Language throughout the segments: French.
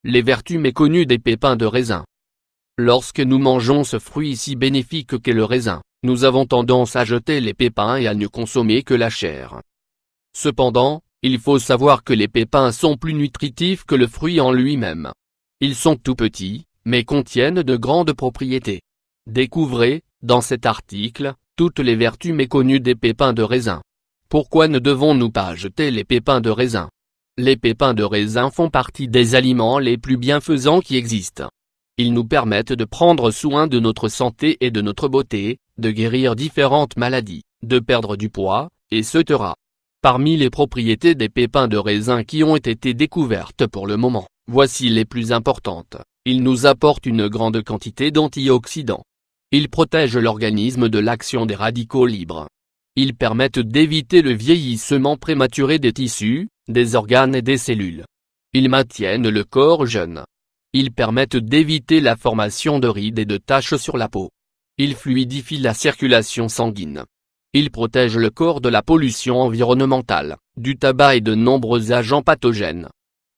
Les vertus méconnues des pépins de raisin. Lorsque nous mangeons ce fruit si bénéfique qu'est le raisin, nous avons tendance à jeter les pépins et à ne consommer que la chair. Cependant, il faut savoir que les pépins sont plus nutritifs que le fruit en lui-même. Ils sont tout petits, mais contiennent de grandes propriétés. Découvrez, dans cet article, toutes les vertus méconnues des pépins de raisin. Pourquoi ne devons-nous pas jeter les pépins de raisin? Les pépins de raisin font partie des aliments les plus bienfaisants qui existent. Ils nous permettent de prendre soin de notre santé et de notre beauté, de guérir différentes maladies, de perdre du poids, etc. Parmi les propriétés des pépins de raisin qui ont été découvertes pour le moment, voici les plus importantes. Ils nous apportent une grande quantité d'antioxydants. Ils protègent l'organisme de l'action des radicaux libres. Ils permettent d'éviter le vieillissement prématuré des tissus, des organes et des cellules. Ils maintiennent le corps jeune. Ils permettent d'éviter la formation de rides et de taches sur la peau. Ils fluidifient la circulation sanguine. Ils protègent le corps de la pollution environnementale, du tabac et de nombreux agents pathogènes.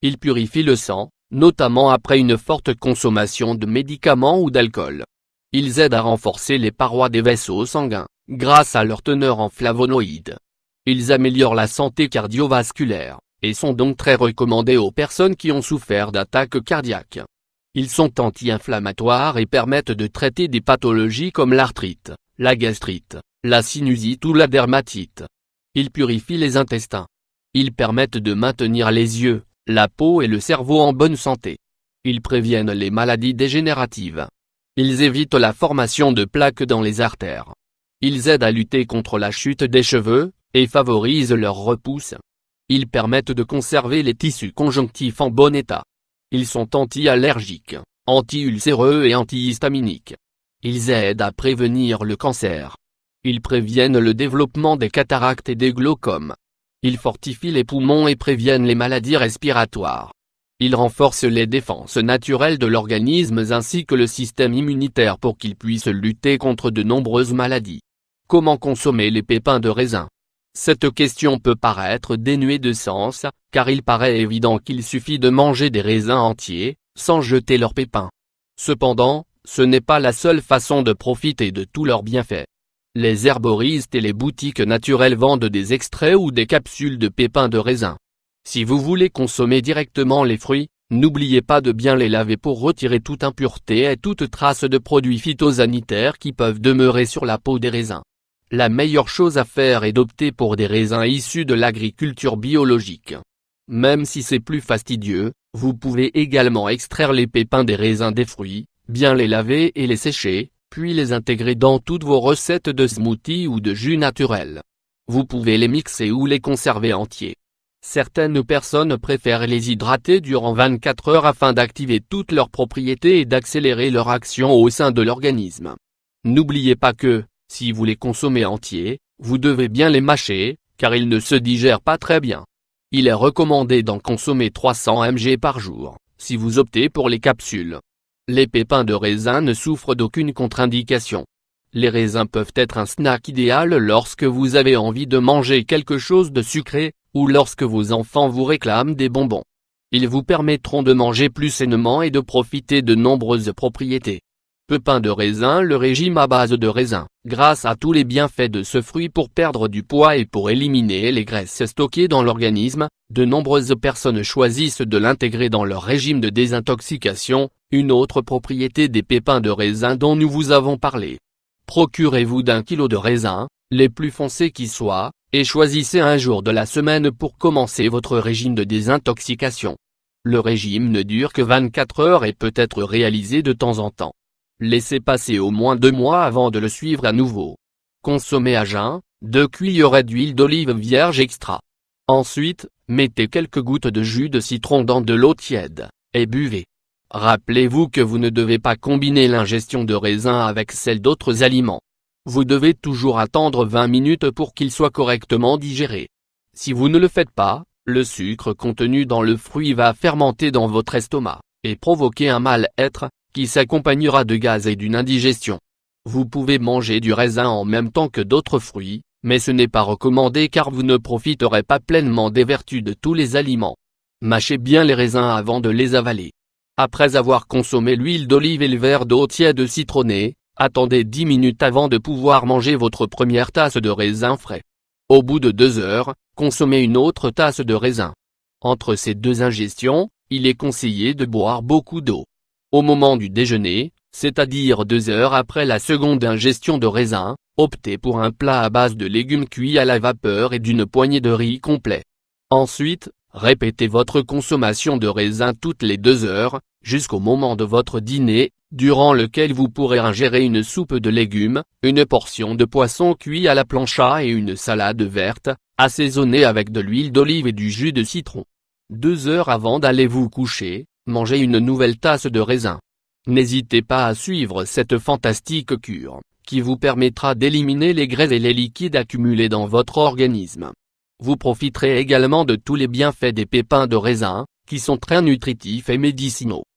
Ils purifient le sang, notamment après une forte consommation de médicaments ou d'alcool. Ils aident à renforcer les parois des vaisseaux sanguins, grâce à leur teneur en flavonoïdes. Ils améliorent la santé cardiovasculaire, et sont donc très recommandés aux personnes qui ont souffert d'attaques cardiaques. Ils sont anti-inflammatoires et permettent de traiter des pathologies comme l'arthrite, la gastrite, la sinusite ou la dermatite. Ils purifient les intestins. Ils permettent de maintenir les yeux, la peau et le cerveau en bonne santé. Ils préviennent les maladies dégénératives. Ils évitent la formation de plaques dans les artères. Ils aident à lutter contre la chute des cheveux, et favorisent leur repousse. Ils permettent de conserver les tissus conjonctifs en bon état. Ils sont anti-allergiques, anti-ulcéreux et antihistaminiques. Ils aident à prévenir le cancer. Ils préviennent le développement des cataractes et des glaucomes. Ils fortifient les poumons et préviennent les maladies respiratoires. Ils renforcent les défenses naturelles de l'organisme ainsi que le système immunitaire pour qu'il puisse lutter contre de nombreuses maladies. Comment consommer les pépins de raisin? Cette question peut paraître dénuée de sens, car il paraît évident qu'il suffit de manger des raisins entiers, sans jeter leurs pépins. Cependant, ce n'est pas la seule façon de profiter de tous leurs bienfaits. Les herboristes et les boutiques naturelles vendent des extraits ou des capsules de pépins de raisin. Si vous voulez consommer directement les fruits, n'oubliez pas de bien les laver pour retirer toute impureté et toute trace de produits phytosanitaires qui peuvent demeurer sur la peau des raisins. La meilleure chose à faire est d'opter pour des raisins issus de l'agriculture biologique. Même si c'est plus fastidieux, vous pouvez également extraire les pépins des raisins des fruits, bien les laver et les sécher, puis les intégrer dans toutes vos recettes de smoothie ou de jus naturel. Vous pouvez les mixer ou les conserver entiers. Certaines personnes préfèrent les hydrater durant 24 heures afin d'activer toutes leurs propriétés et d'accélérer leur action au sein de l'organisme. N'oubliez pas que, si vous les consommez entiers, vous devez bien les mâcher, car ils ne se digèrent pas très bien. Il est recommandé d'en consommer 300 mg par jour, si vous optez pour les capsules. Les pépins de raisin ne souffrent d'aucune contre-indication. Les raisins peuvent être un snack idéal lorsque vous avez envie de manger quelque chose de sucré, ou lorsque vos enfants vous réclament des bonbons. Ils vous permettront de manger plus sainement et de profiter de nombreuses propriétés. Pépins de raisin. Le régime à base de raisin, grâce à tous les bienfaits de ce fruit pour perdre du poids et pour éliminer les graisses stockées dans l'organisme, de nombreuses personnes choisissent de l'intégrer dans leur régime de désintoxication, une autre propriété des pépins de raisin dont nous vous avons parlé. Procurez-vous d'1 kg de raisins, les plus foncés qui soient, et choisissez un jour de la semaine pour commencer votre régime de désintoxication. Le régime ne dure que 24 heures et peut être réalisé de temps en temps. Laissez passer au moins 2 mois avant de le suivre à nouveau. Consommez à jeun, 2 cuillerées d'huile d'olive vierge extra. Ensuite, mettez quelques gouttes de jus de citron dans de l'eau tiède, et buvez. Rappelez-vous que vous ne devez pas combiner l'ingestion de raisins avec celle d'autres aliments. Vous devez toujours attendre 20 minutes pour qu'il soit correctement digéré. Si vous ne le faites pas, le sucre contenu dans le fruit va fermenter dans votre estomac, et provoquer un mal-être, qui s'accompagnera de gaz et d'une indigestion. Vous pouvez manger du raisin en même temps que d'autres fruits, mais ce n'est pas recommandé car vous ne profiterez pas pleinement des vertus de tous les aliments. Mâchez bien les raisins avant de les avaler. Après avoir consommé l'huile d'olive et le verre d'eau tiède citronnée, attendez 10 minutes avant de pouvoir manger votre première tasse de raisin frais. Au bout de 2 heures, consommez une autre tasse de raisin. Entre ces 2 ingestions, il est conseillé de boire beaucoup d'eau. Au moment du déjeuner, c'est-à-dire 2 heures après la seconde ingestion de raisin, optez pour un plat à base de légumes cuits à la vapeur et d'une poignée de riz complet. Ensuite, répétez votre consommation de raisin toutes les 2 heures, jusqu'au moment de votre dîner, durant lequel vous pourrez ingérer une soupe de légumes, une portion de poisson cuit à la plancha et une salade verte, assaisonnée avec de l'huile d'olive et du jus de citron. 2 heures avant d'aller vous coucher, mangez une nouvelle tasse de raisin. N'hésitez pas à suivre cette fantastique cure, qui vous permettra d'éliminer les graisses et les liquides accumulés dans votre organisme. Vous profiterez également de tous les bienfaits des pépins de raisin, qui sont très nutritifs et médicinaux.